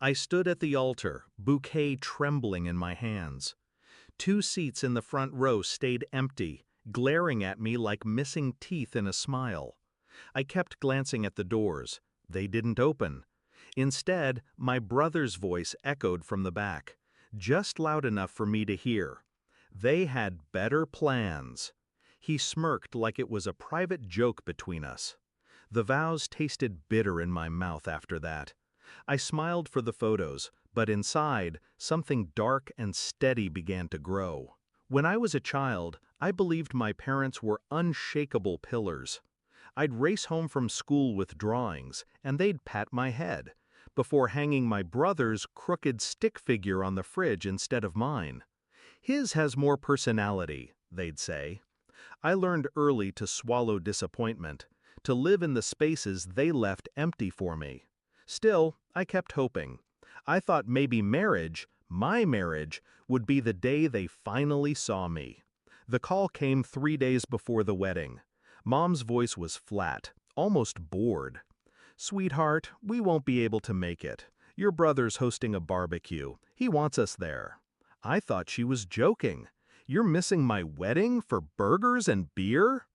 I stood at the altar, bouquet trembling in my hands. 2 seats in the front row stayed empty, glaring at me like missing teeth in a smile. I kept glancing at the doors. They didn't open. Instead, my brother's voice echoed from the back, just loud enough for me to hear. They had better plans. He smirked like it was a private joke between us. The vows tasted bitter in my mouth after that. I smiled for the photos, but inside, something dark and steady began to grow. When I was a child, I believed my parents were unshakable pillars. I'd race home from school with drawings, and they'd pat my head, before hanging my brother's crooked stick figure on the fridge instead of mine. His has more personality, they'd say. I learned early to swallow disappointment, to live in the spaces they left empty for me. Still, I kept hoping. I thought maybe marriage, my marriage, would be the day they finally saw me. The call came 3 days before the wedding. Mom's voice was flat, almost bored. "Sweetheart, we won't be able to make it. Your brother's hosting a barbecue. He wants us there." I thought she was joking. "You're missing my wedding for burgers and beer?"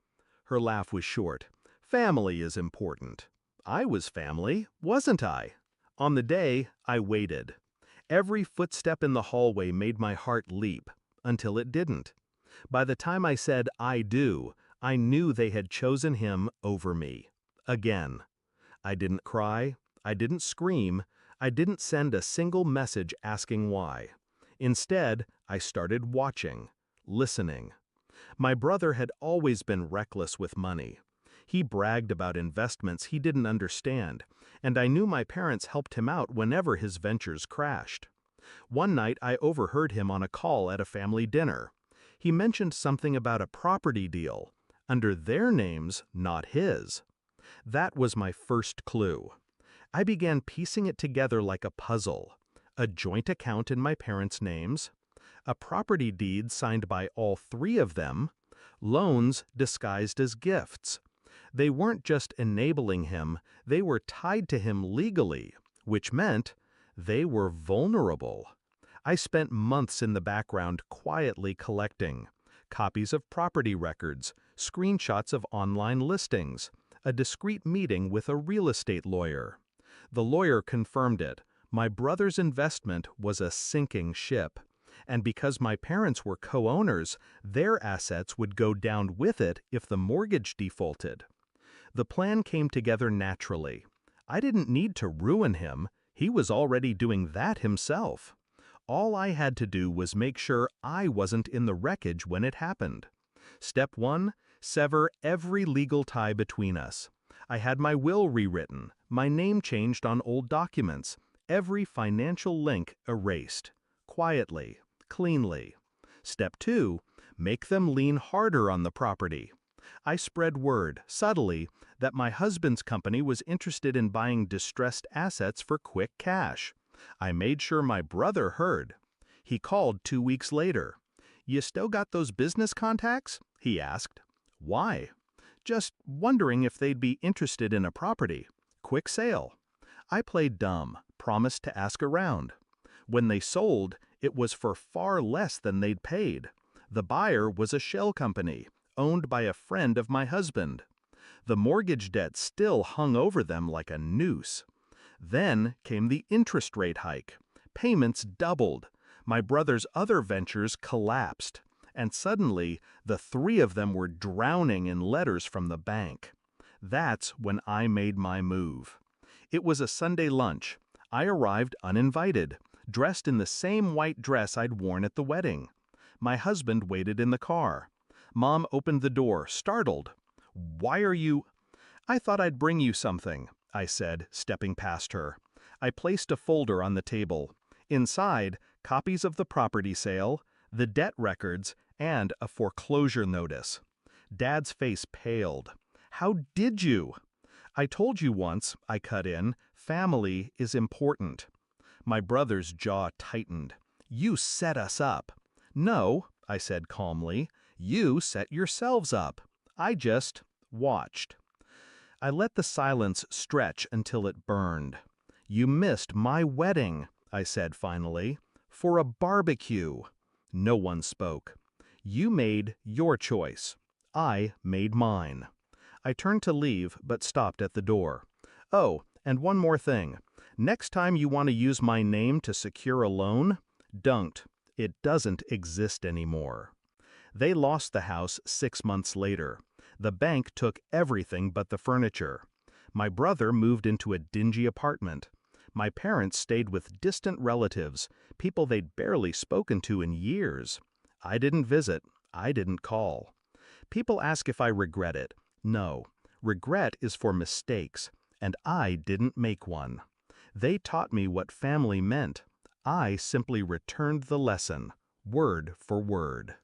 Her laugh was short. "Family is important." I was family, wasn't I? On the day, I waited. Every footstep in the hallway made my heart leap, until it didn't. By the time I said "I do," I knew they had chosen him over me. Again. I didn't cry, I didn't scream, I didn't send a single message asking why. Instead, I started watching, listening. My brother had always been reckless with money. He bragged about investments he didn't understand, and I knew my parents helped him out whenever his ventures crashed. One night I overheard him on a call at a family dinner. He mentioned something about a property deal, under their names, not his. That was my first clue. I began piecing it together like a puzzle. A joint account in my parents' names, a property deed signed by all 3 of them, loans disguised as gifts. They weren't just enabling him, they were tied to him legally, which meant they were vulnerable. I spent months in the background quietly collecting copies of property records, screenshots of online listings, a discreet meeting with a real estate lawyer. The lawyer confirmed it. My brother's investment was a sinking ship. And because my parents were co-owners, their assets would go down with it if the mortgage defaulted. The plan came together naturally. I didn't need to ruin him. He was already doing that himself. All I had to do was make sure I wasn't in the wreckage when it happened. Step 1, sever every legal tie between us. I had my will rewritten, my name changed on old documents, every financial link erased. Quietly, cleanly. Step 2, make them lean harder on the property. I spread word, subtly, that my husband's company was interested in buying distressed assets for quick cash. I made sure my brother heard. He called 2 weeks later. "You still got those business contacts?" he asked. "Why?" "Just wondering if they'd be interested in a property. Quick sale." I played dumb, promised to ask around. When they sold, it was for far less than they'd paid. The buyer was a shell company, owned by a friend of my husband. The mortgage debt still hung over them like a noose. Then came the interest rate hike. Payments doubled. My brother's other ventures collapsed. And suddenly, the 3 of them were drowning in letters from the bank. That's when I made my move. It was a Sunday lunch. I arrived uninvited, dressed in the same white dress I'd worn at the wedding. My husband waited in the car. Mom opened the door, startled. "Why are you—" "I thought I'd bring you something," I said, stepping past her. I placed a folder on the table. Inside, copies of the property sale, the debt records, and a foreclosure notice. Dad's face paled. "How did you?" "I told you once," I cut in, "family is important." My brother's jaw tightened. "You set us up." "No," I said calmly, "you set yourselves up. I just watched." I let the silence stretch until it burned. You missed my wedding, I said finally, for a barbecue. No one spoke. You made your choice. I made mine. I turned to leave, but stopped at the door. Oh, and one more thing. Next time you want to use my name to secure a loan, don't. It doesn't exist anymore. They lost the house 6 months later. The bank took everything but the furniture. My brother moved into a dingy apartment. My parents stayed with distant relatives, people they'd barely spoken to in years. I didn't visit. I didn't call. People ask if I regret it. No. Regret is for mistakes, and I didn't make one. They taught me what family meant. I simply returned the lesson, word for word.